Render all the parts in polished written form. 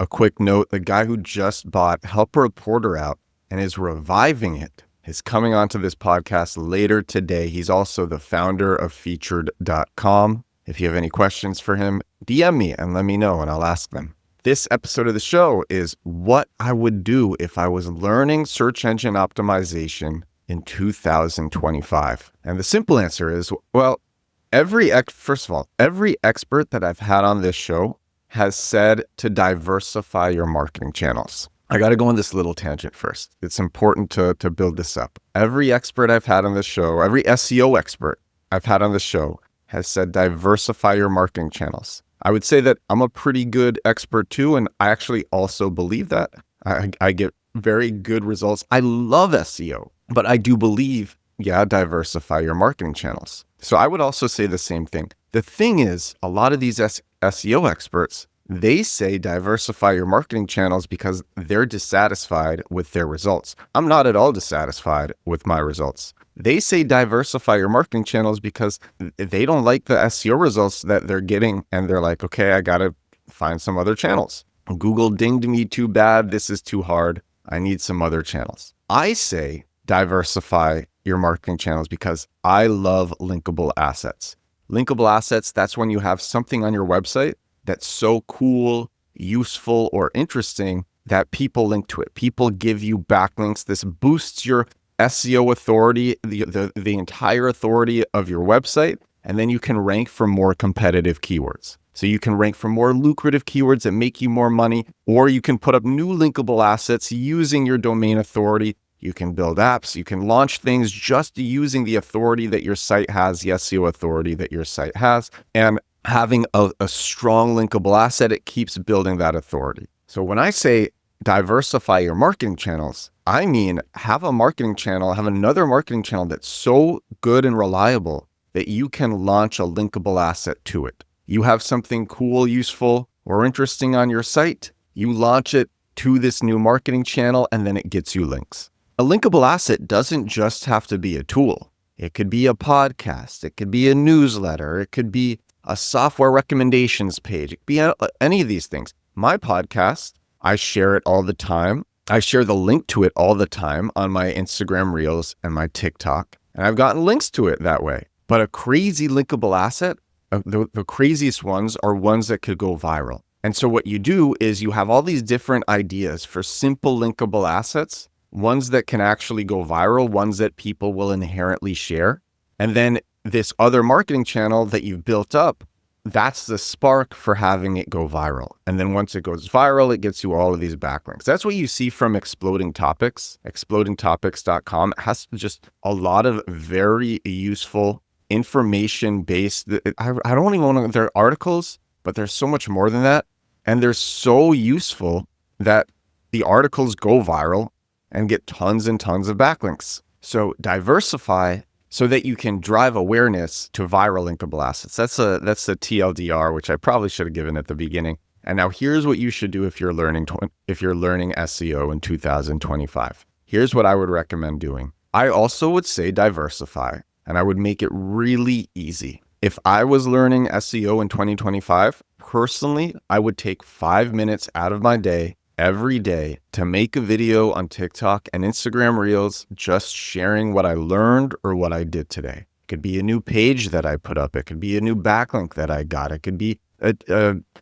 a quick note, the guy who just bought Help a Reporter Out and is reviving it is coming onto this podcast later today. He's also the founder of featured.com. If you have any questions for him, DM me and let me know and I'll ask them. This episode of the show is what I would do if I was learning search engine optimization in 2025. And the simple answer is, well, first of all, every expert that I've had on this show has said to diversify your marketing channels. I got to go on this little tangent first. It's important to build this up. Every expert I've had on this show, every SEO expert I've had on the show has said diversify your marketing channels. I would say that I'm a pretty good expert too, and I actually also believe that. I get very good results. I love SEO, but I do believe, diversify your marketing channels. So I would also say the same thing. The thing is, a lot of these SEO experts, they say diversify your marketing channels because they're dissatisfied with their results. I'm not at all dissatisfied with my results. They say diversify your marketing channels because they don't like the SEO results that they're getting. And they're like, okay, I got to find some other channels. Google dinged me too bad. This is too hard. I need some other channels. I say diversify your marketing channels because I love linkable assets. Linkable assets, that's when you have something on your website that's so cool, useful, or interesting that people link to it. People give you backlinks. This boosts your SEO authority, the entire authority of your website, and then you can rank for more competitive keywords. So you can rank for more lucrative keywords that make you more money, or you can put up new linkable assets using your domain authority. You can build apps, you can launch things just using the authority that your site has, the SEO authority that your site has, and having a strong linkable asset, it keeps building that authority. So when I say diversify your marketing channels, I mean have another marketing channel that's so good and reliable that you can launch a linkable asset to it. You have something cool, useful, or interesting on your site, you launch it to this new marketing channel, and then it gets you links. A linkable asset doesn't just have to be a tool. It could be a podcast, it could be a newsletter, it could be a software recommendations page, it could be any of these things. My podcast, I share it all the time. I share the link to it all the time on my Instagram Reels and my TikTok, and I've gotten links to it that way. But a crazy linkable asset, the craziest ones are ones that could go viral. And so what you do is you have all these different ideas for simple linkable assets, ones that can actually go viral, ones that people will inherently share. And then this other marketing channel that you've built up, that's the spark for having it go viral. And then once it goes viral, it gets you all of these backlinks. That's what you see from Exploding Topics. Explodingtopics.com has just a lot of very useful information-based, I don't even want to, they're articles, but there's so much more than that. And they're so useful that the articles go viral and get tons and tons of backlinks. So diversify so that you can drive awareness to viral linkable assets. That's the TLDR, which I probably should have given at the beginning. And now here's what you should do if you're learning SEO in 2025. Here's what I would recommend doing. I also would say diversify, and I would make it really easy. If I was learning SEO in 2025, personally, I would take 5 minutes out of my day every day to make a video on TikTok and Instagram Reels, just sharing what I learned or what I did today. It could be a new page that I put up. It could be a new backlink that I got. It could be a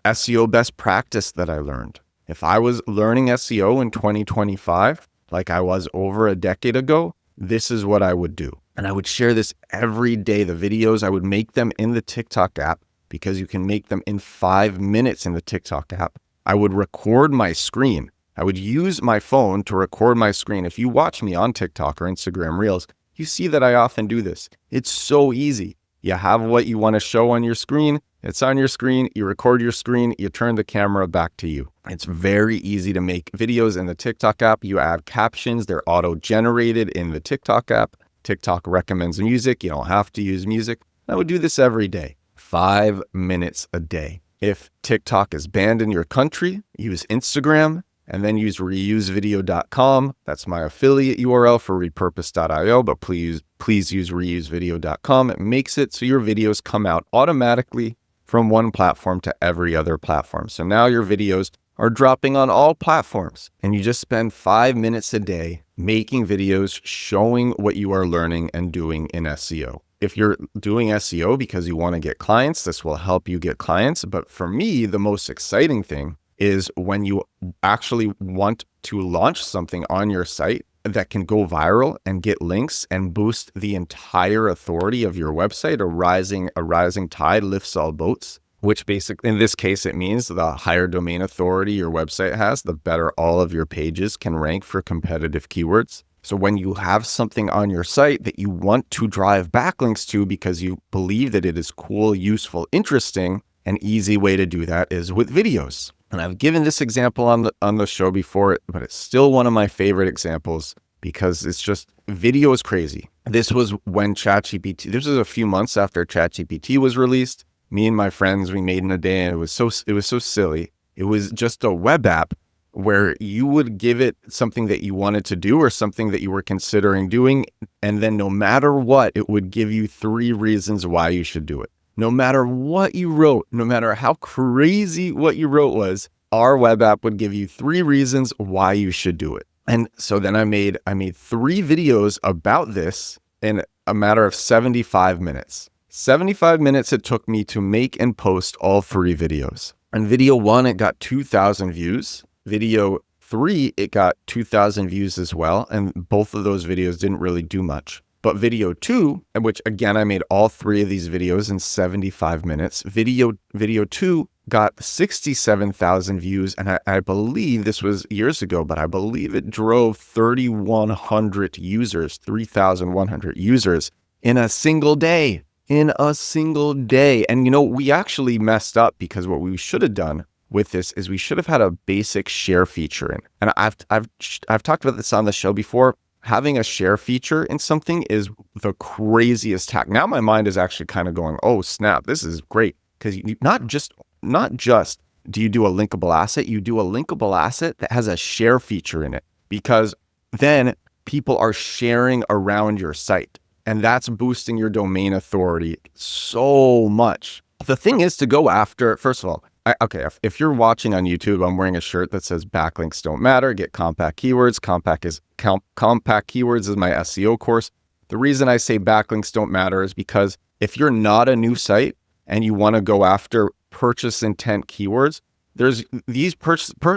SEO best practice that I learned. If I was learning SEO in 2025, like I was over a decade ago, this is what I would do. And I would share this every day. The videos, I would make them in the TikTok app because you can make them in 5 minutes in the TikTok app. I would record my screen. I would use my phone to record my screen. If you watch me on TikTok or Instagram Reels, you see that I often do this. It's so easy. You have what you want to show on your screen. It's on your screen. You record your screen. You turn the camera back to you. It's very easy to make videos in the TikTok app. You add captions. They're auto-generated in the TikTok app. TikTok recommends music. You don't have to use music. I would do this every day. 5 minutes a day. If TikTok is banned in your country, use Instagram and then use reusevideo.com. That's my affiliate URL for repurpose.io, but please use reusevideo.com. It makes it so your videos come out automatically from one platform to every other platform. So now your videos are dropping on all platforms. And you just spend 5 minutes a day making videos showing what you are learning and doing in SEO. If you're doing SEO because you want to get clients, this will help you get clients. But for me, the most exciting thing is when you actually want to launch something on your site that can go viral and get links and boost the entire authority of your website. A rising tide lifts all boats, which basically, in this case, it means the higher domain authority your website has, the better all of your pages can rank for competitive keywords. So when you have something on your site that you want to drive backlinks to because you believe that it is cool, useful, interesting, an easy way to do that is with videos. And I've given this example on the show before, but it's still one of my favorite examples because it's just, video is crazy. This was when ChatGPT, this was a few months after ChatGPT was released. Me and my friends, we made in a day, and it was so silly. It was just a web app where you would give it something that you wanted to do or something that you were considering doing. And then no matter what, it would give you 3 reasons why you should do it. No matter what you wrote, no matter how crazy what you wrote was, our web app would give you 3 reasons why you should do it. And so then I made 3 videos about this in a matter of 75 minutes. 75 minutes it took me to make and post all 3 videos. On video 1, it got 2,000 views. Video 3, it got 2,000 views as well. And both of those videos didn't really do much. But video 2, which again, I made all 3 of these videos in 75 minutes. Video 2 got 67,000 views. And I believe this was years ago, but I believe it drove 3,100 users, 3,100 users in a single day. And we actually messed up because what we should have done with this is we should have had a basic share feature in. And I've talked about this on the show before. Having a share feature in something is the craziest hack. Now my mind is actually kind of going, oh snap, this is great. Because not just do you do a linkable asset, you do a linkable asset that has a share feature in it, because then people are sharing around your site. And that's boosting your domain authority so much. The thing is to go after, first of all, if you're watching on YouTube, I'm wearing a shirt that says backlinks don't matter, get compact keywords. Compact keywords is my SEO course. The reason I say backlinks don't matter is because if you're not a new site and you want to go after purchase intent keywords, there's these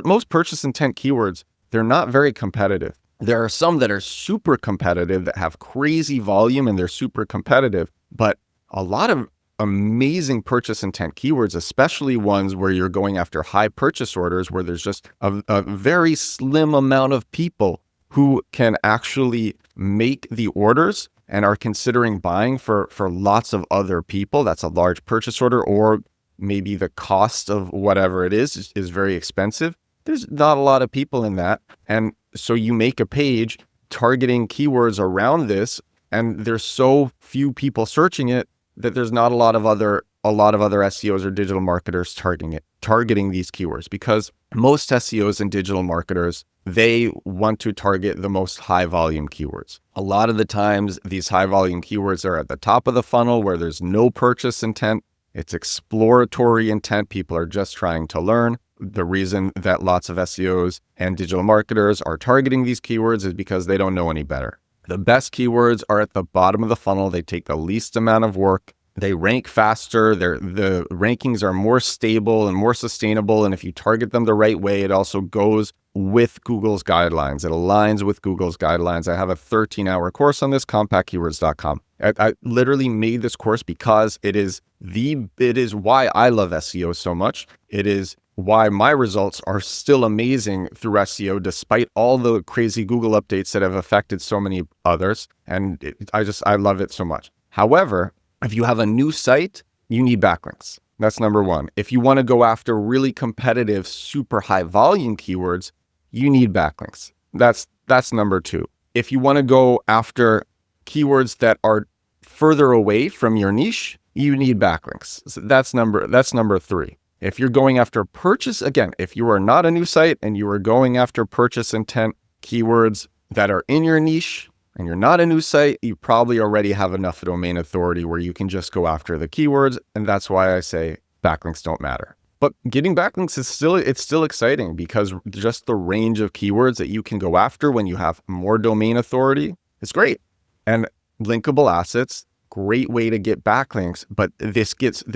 most purchase intent keywords, they're not very competitive. There are some that are super competitive that have crazy volume and they're super competitive, but a lot of amazing purchase intent keywords, especially ones where you're going after high purchase orders, where there's just a very slim amount of people who can actually make the orders and are considering buying for lots of other people. That's a large purchase order, or maybe the cost of whatever it is very expensive. There's not a lot of people in that. And so you make a page targeting keywords around this, and there's so few people searching it that there's not a lot of other SEOs or digital marketers targeting these keywords, because most SEOs and digital marketers, they want to target the most high volume keywords. A lot of the times these high volume keywords are at the top of the funnel where there's no purchase intent. It's exploratory intent. People are just trying to learn. The reason that lots of SEOs and digital marketers are targeting these keywords is because they don't know any better. The best keywords are at the bottom of the funnel. They take the least amount of work. They rank faster. The rankings are more stable and more sustainable. And if you target them the right way, it also goes with Google's guidelines. It aligns with Google's guidelines. I have a 13-hour course on this, compactkeywords.com. I literally made this course because it is why I love SEO so much. It is why my results are still amazing through SEO, despite all the crazy Google updates that have affected so many others. And I love it so much. However, if you have a new site, you need backlinks. That's number one. If you want to go after really competitive, super high volume keywords, you need backlinks. That's number two. If you want to go after keywords that are further away from your niche, you need backlinks. So that's number three. If you're going after purchase, again, if you are not a new site and you are going after purchase intent keywords that are in your niche and you're not a new site, you probably already have enough domain authority where you can just go after the keywords. And that's why I say backlinks don't matter. But getting backlinks it's still exciting because just the range of keywords that you can go after when you have more domain authority is great. And linkable assets, great way to get backlinks, but this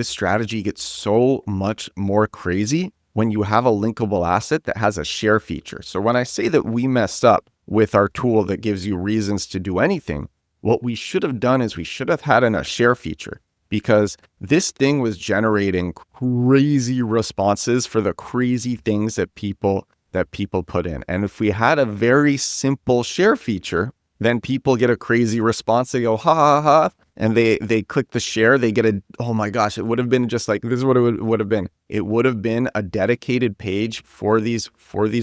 strategy gets so much more crazy when you have a linkable asset that has a share feature. So when I say that we messed up with our tool that gives you reasons to do anything, what we should have done is we should have had a share feature, because this thing was generating crazy responses for the crazy things that people put in. And if we had a very simple share feature, then people get a crazy response. They go, ha, ha, ha. And they click the share. They get oh my gosh, it would have been just like, this is what it would have been. It would have been a dedicated page for these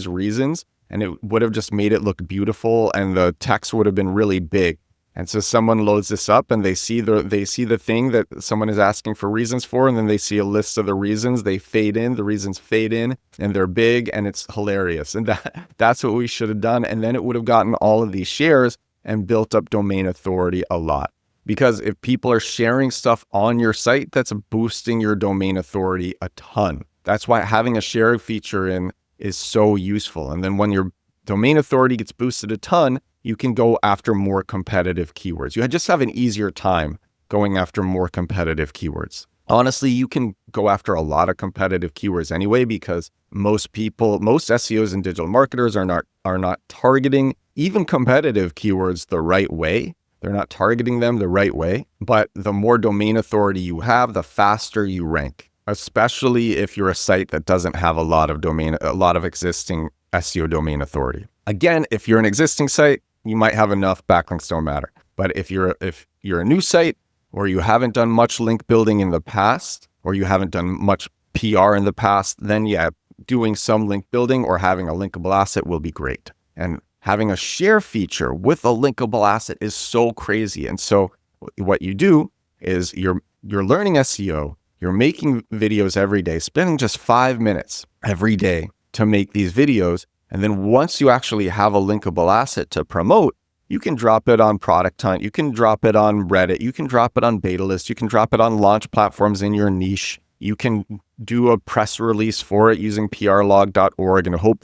reasons. And it would have just made it look beautiful. And the text would have been really big. And so someone loads this up and they see the thing that someone is asking for reasons for, and then they see a list of the reasons. They fade in, the reasons fade in, and they're big, and it's hilarious. And that's what we should have done. And then it would have gotten all of these shares and built up domain authority a lot. Because if people are sharing stuff on your site, that's boosting your domain authority a ton. That's why having a share feature in is so useful. And then when your domain authority gets boosted a ton, you can go after more competitive keywords. You just have an easier time going after more competitive keywords. Honestly, you can go after a lot of competitive keywords anyway, because most SEOs and digital marketers are not targeting even competitive keywords the right way. They're not targeting them the right way. But the more domain authority you have, the faster you rank, especially if you're a site that doesn't have a lot of existing SEO domain authority. Again, if you're an existing site, you might have enough, backlinks don't matter. But if you're a new site, or you haven't done much link building in the past, or you haven't done much PR in the past, then yeah, doing some link building or having a linkable asset will be great. And having a share feature with a linkable asset is so crazy. And so what you do is you're learning SEO, you're making videos every day, spending just 5 minutes every day to make these videos. And then once you actually have a linkable asset to promote, you can drop it on Product Hunt, you can drop it on Reddit, you can drop it on Beta List, you can drop it on launch platforms in your niche. You can do a press release for it using prlog.org and hope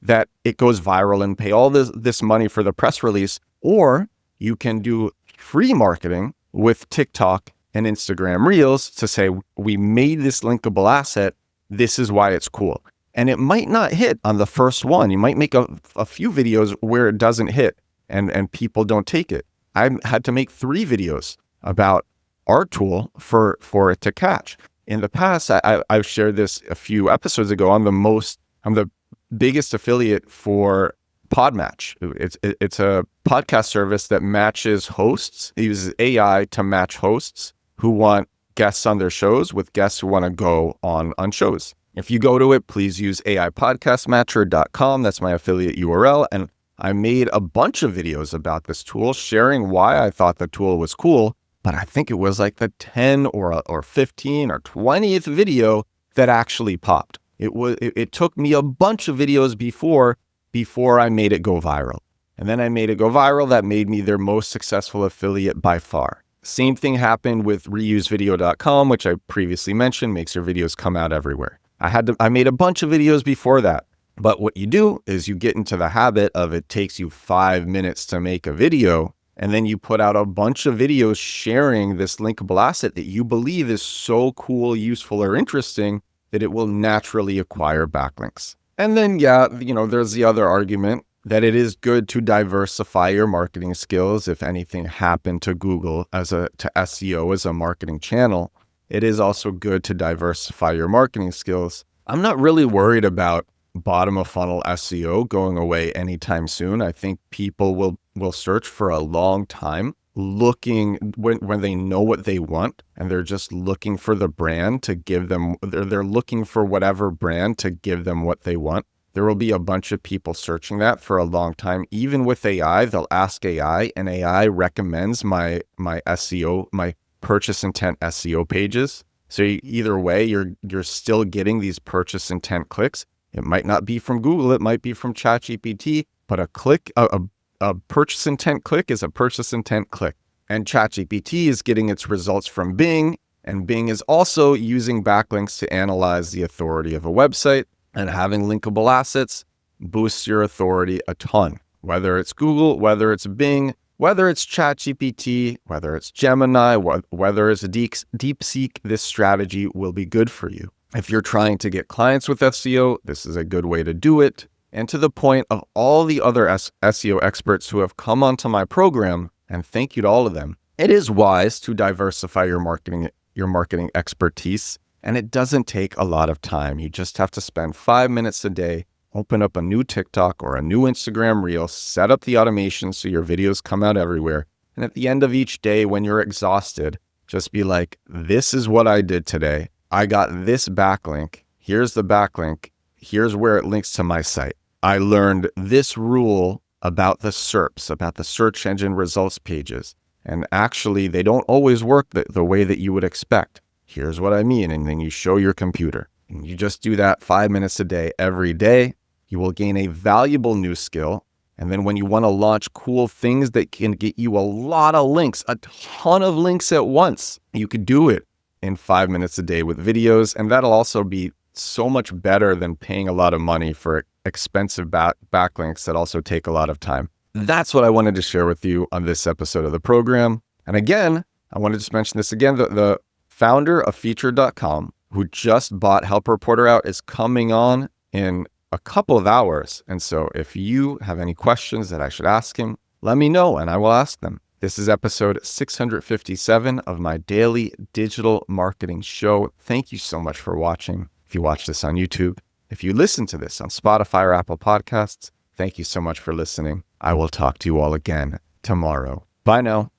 that it goes viral and pay all this money for the press release. Or you can do free marketing with TikTok and Instagram Reels to say, we made this linkable asset, this is why it's cool. And it might not hit on the first one. You might make a few videos where it doesn't hit and people don't take it. I had to make 3 videos about our tool for it to catch. In the past, I've shared this a few episodes ago. I'm the biggest affiliate for Podmatch. It's a podcast service that matches hosts. It uses AI to match hosts who want guests on their shows with guests who want to go on shows. If you go to it, please use aipodcastmatcher.com. That's my affiliate URL. And I made a bunch of videos about this tool, sharing why I thought the tool was cool. But I think it was like the 10 or 15 or 20th video that actually popped. It took me a bunch of videos before I made it go viral. And then I made it go viral. That made me their most successful affiliate by far. Same thing happened with reusevideo.com, which I previously mentioned, makes your videos come out everywhere. I made a bunch of videos before that. But what you do is you get into the habit of it takes you 5 minutes to make a video, and then you put out a bunch of videos sharing this linkable asset that you believe is so cool, useful, or interesting that it will naturally acquire backlinks. And then, there's the other argument that it is good to diversify your marketing skills. If anything happened to Google to SEO as a marketing channel, it is also good to diversify your marketing skills. I'm not really worried about bottom of funnel SEO going away anytime soon. I think people will search for a long time looking when they know what they want, and they're just looking for the brand to give them, they're looking for whatever brand to give them what they want. There will be a bunch of people searching that for a long time. Even with AI, they'll ask AI, and AI recommends my SEO, my purchase intent SEO pages. So either way, you're still getting these purchase intent clicks. It might not be from Google, it might be from ChatGPT, but a purchase intent click is a purchase intent click. And ChatGPT is getting its results from Bing, And Bing is also using backlinks to analyze the authority of a website, and having linkable assets boosts your authority a ton. Whether it's Google, whether it's Bing, whether it's ChatGPT, whether it's Gemini, whether it's DeepSeek, this strategy will be good for you. If you're trying to get clients with SEO, this is a good way to do it. And to the point of all the other SEO experts who have come onto my program, and thank you to all of them, it is wise to diversify your marketing expertise, and it doesn't take a lot of time. You just have to spend 5 minutes a day, open up a new TikTok or a new Instagram reel, set up the automation so your videos come out everywhere. And at the end of each day, when you're exhausted, just be like, this is what I did today. I got this backlink. Here's the backlink. Here's where it links to my site. I learned this rule about the SERPs, about the search engine results pages. And actually, they don't always work the way that you would expect. Here's what I mean. And then you show your computer. And you just do that 5 minutes a day, every day. You will gain a valuable new skill. And then when you want to launch cool things that can get you a lot of links, a ton of links at once, you could do it in 5 minutes a day with videos. And that'll also be so much better than paying a lot of money for expensive backlinks that also take a lot of time. That's what I wanted to share with you on this episode of the program. And again, I wanted to just mention this again, the founder of Featured.com, who just bought Help Reporter Out, is coming on in a couple of hours. And so if you have any questions that I should ask him, let me know and I will ask them. This is episode 657 of my daily digital marketing show. Thank you so much for watching. If you watch this on YouTube, if you listen to this on Spotify or Apple Podcasts, thank you so much for listening. I will talk to you all again tomorrow. Bye now.